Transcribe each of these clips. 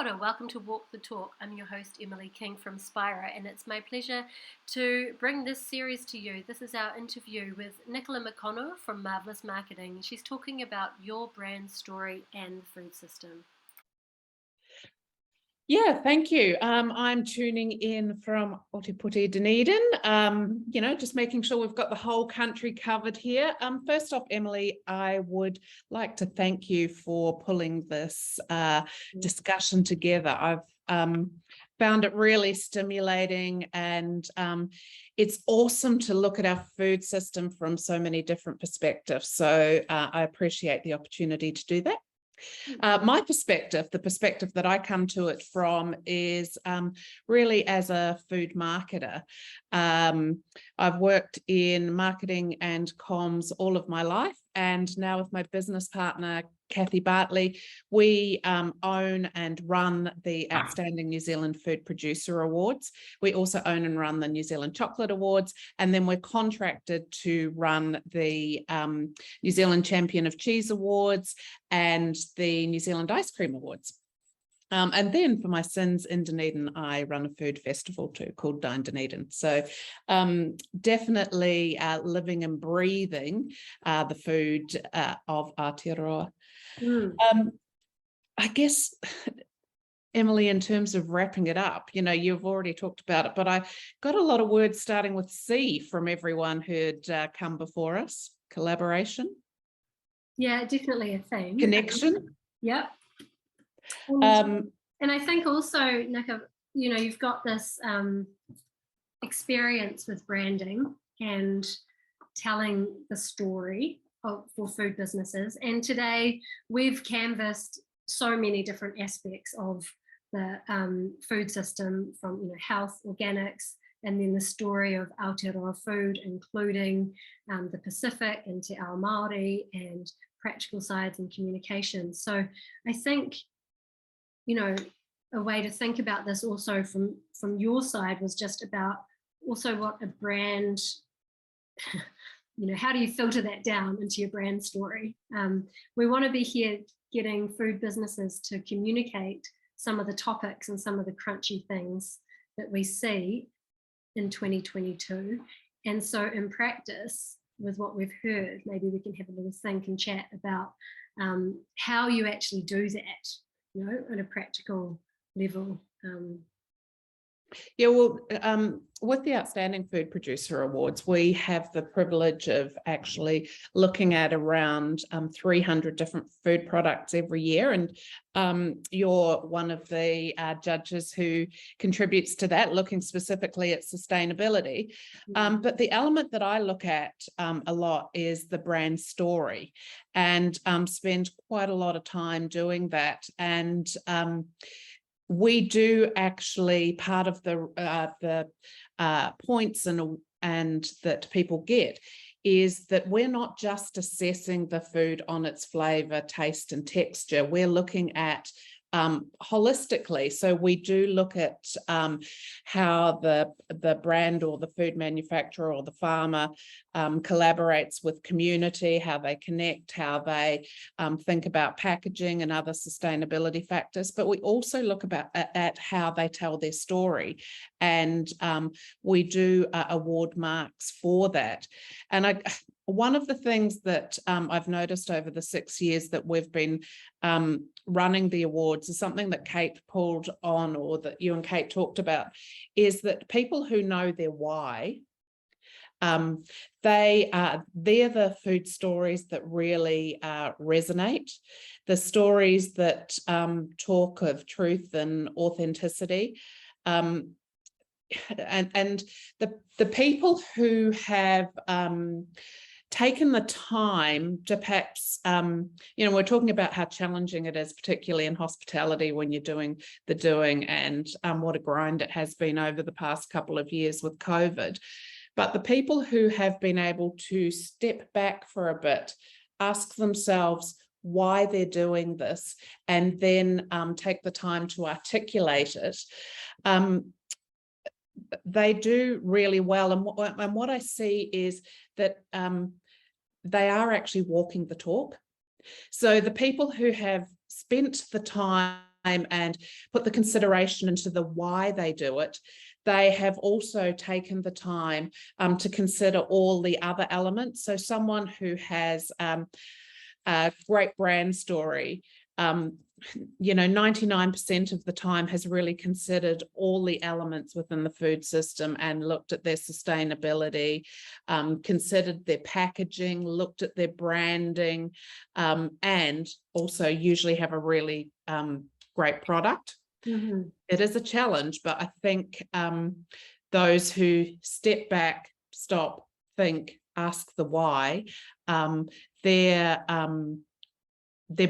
world, and welcome to Walk the Talk. I'm your host, Emily King from Spira, and it's my pleasure to bring this series to you. This is our interview with Nicola McConnell from Marvellous Marketing. She's talking about your brand story and the food system. Yeah, thank you. I'm tuning in from Ōtepoti, Dunedin, just making sure we've got the whole country covered here. First off, Emily, I would like to thank you for pulling this discussion together. I've found it really stimulating, and it's awesome to look at our food system from so many different perspectives. So I appreciate the opportunity to do that. My perspective, the perspective that I come to it from is really as a food marketer. I've worked in marketing and comms all of my life, and now with my business partner, Kathy Bartley, we own and run the Outstanding New Zealand Food Producer Awards. We also own and run the New Zealand Chocolate Awards, and then we're contracted to run the New Zealand Champion of Cheese Awards and the New Zealand Ice Cream Awards. And then for my sins in Dunedin, I run a food festival too called Dine Dunedin. So definitely living and breathing the food of Aotearoa. I guess, Emily, in terms of wrapping it up, you've already talked about it, but I got a lot of words starting with C from everyone who'd come before us. Collaboration. Yeah, definitely a theme. Connection. Yep. And I think also, Nicola, you've got this experience with branding and telling the story for food businesses. And today we've canvassed so many different aspects of the food system, from health, organics, and then the story of Aotearoa food, including the Pacific and Te Ao Māori and practical sides and communication. So I think, a way to think about this also from your side was just about also what a brand, how do you filter that down into your brand story? We want to be here getting food businesses to communicate some of the topics and some of the crunchy things that we see in 2022. And so in practice, with what we've heard, maybe we can have a little think and chat about how you actually do that, on a practical level. Yeah, well, with the Outstanding Food Producer Awards, we have the privilege of actually looking at around 300 different food products every year. And you're one of the judges who contributes to that, looking specifically at sustainability. But the element that I look at a lot is the brand story, and spend quite a lot of time doing that. And we do actually, part of the points and that people get is that we're not just assessing the food on its flavour, taste and texture. We're looking at holistically. So we do look at how the brand or the food manufacturer or the farmer collaborates with community, how they connect, how they think about packaging and other sustainability factors. But we also look at how they tell their story, and we do award marks for that. And one of the things that I've noticed over the 6 years that we've been running the awards is something that Kate pulled on, or that you and Kate talked about, is that people who know their why, they're the food stories that really resonate, the stories that talk of truth and authenticity. And the people who have taken the time to perhaps, we're talking about how challenging it is, particularly in hospitality, when you're doing the doing, and what a grind it has been over the past couple of years with COVID. But the people who have been able to step back for a bit, ask themselves why they're doing this, and then take the time to articulate it, they do really well. And what I see is that they are actually walking the talk. So the people who have spent the time and put the consideration into the why they do it, they have also taken the time to consider all the other elements. So someone who has a great brand story, 99% of the time has really considered all the elements within the food system and looked at their sustainability, considered their packaging, looked at their branding, and also usually have a really great product. Mm-hmm. It is a challenge, but I think those who step back, stop, think, ask the why, their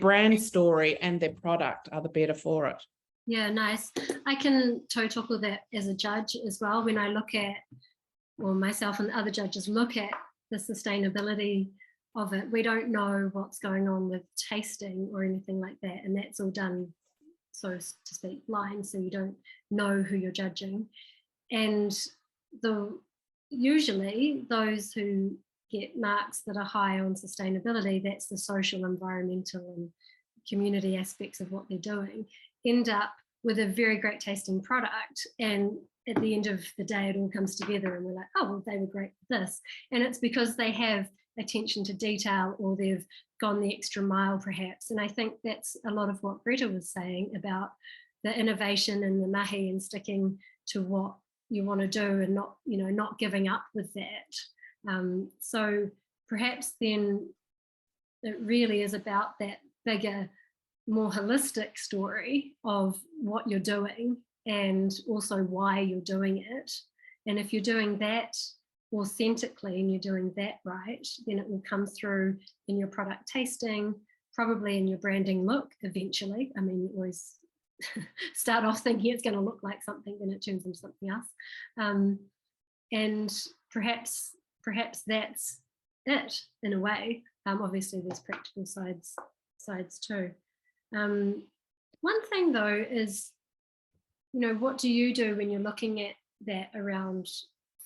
brand story and their product are the better for it. Yeah, nice. I can tackle that as a judge as well. When I look at, or myself and the other judges look at the sustainability of it, we don't know what's going on with tasting or anything like that. And that's all done, so to speak, blind. So you don't know who you're judging. And usually those who get marks that are high on sustainability, that's the social, environmental and community aspects of what they're doing, end up with a very great tasting product. And at the end of the day, it all comes together and we're like, oh, well, they were great with this. And it's because they have attention to detail, or they've gone the extra mile perhaps. And I think that's a lot of what Greta was saying about the innovation and the mahi and sticking to what you want to do and not giving up with that. So perhaps then it really is about that bigger, more holistic story of what you're doing and also why you're doing it. And if you're doing that authentically and you're doing that right, then it will come through in your product tasting, probably in your branding look eventually. I mean, you always start off thinking it's going to look like something, then it turns into something else. And perhaps that's it in a way. Obviously there's practical sides too. One thing though is, what do you do when you're looking at that around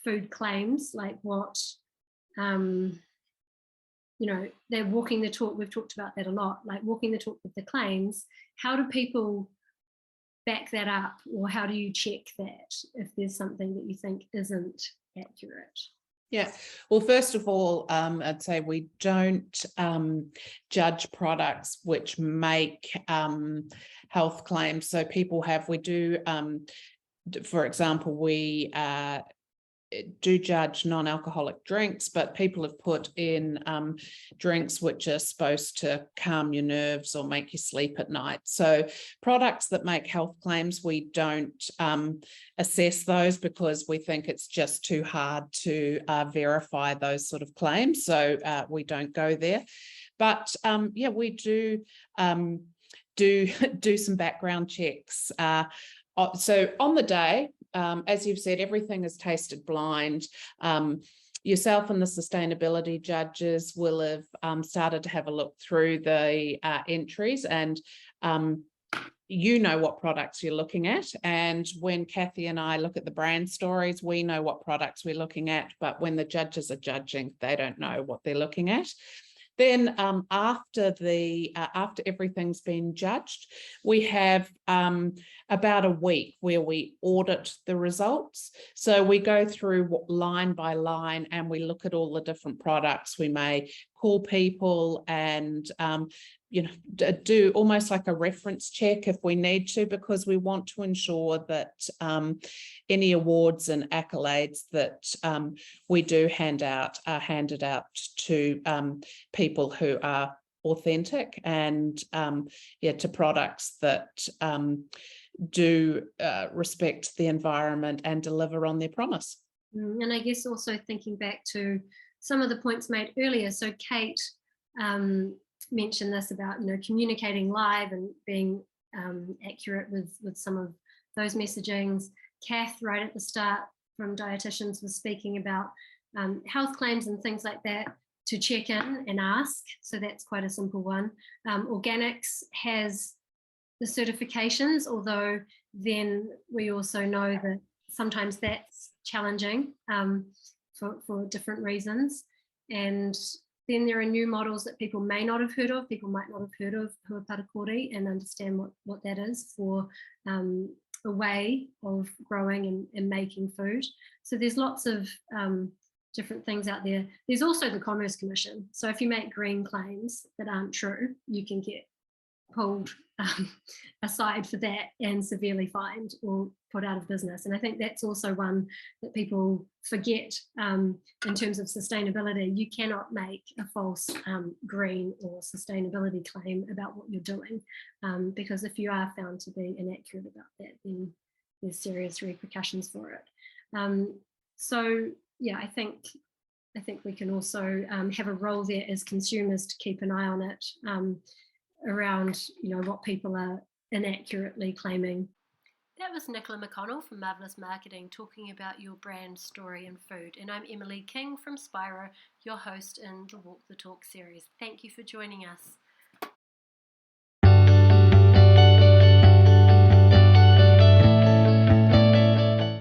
food claims? Like what, they're walking the talk. We've talked about that a lot, like walking the talk with the claims. How do people back that up, or how do you check that if there's something that you think isn't accurate? Yeah, well, first of all, I'd say we don't judge products which make health claims. So we do, for example, we do judge non-alcoholic drinks, but people have put in drinks which are supposed to calm your nerves or make you sleep at night. So products that make health claims, we don't assess those because we think it's just too hard to verify those sort of claims. So we don't go there. But yeah, we do some background checks. So on the day, as you've said, everything is tasted blind. Yourself and the sustainability judges will have started to have a look through the entries, and what products you're looking at. And when Kathy and I look at the brand stories, we know what products we're looking at, but when the judges are judging, they don't know what they're looking at. Then after everything's been judged, we have about a week where we audit the results. So we go through line by line and we look at all the different products. We may call people and do almost like a reference check if we need to, because we want to ensure that any awards and accolades that we do hand out are handed out to people who are authentic and to products that do respect the environment and deliver on their promise. And I guess also thinking back to some of the points made earlier. So Kate mentioned this about communicating live and being accurate with some of those messagings. Kath, right at the start from Dietitians, was speaking about health claims and things like that to check in and ask. So that's quite a simple one. Organics has the certifications, although then we also know that sometimes that's challenging for different reasons. And Then there are new models that people may not have heard of. People might not have heard of huaparakori and understand what that is for a way of growing and making food. So there's lots of different things out there. There's also the Commerce Commission. So if you make green claims that aren't true, you can get pulled aside for that and severely fined or put out of business. And I think that's also one that people forget in terms of sustainability. You cannot make a false green or sustainability claim about what you're doing, because if you are found to be inaccurate about that, then there's serious repercussions for it. So yeah, I think we can also have a role there as consumers to keep an eye on it, around what people are inaccurately claiming. That was Nicola McConnell from Marvellous Marketing talking about your brand story and food. And I'm Emily King from Spira, your host in the Walk the Talk series. Thank you for joining us.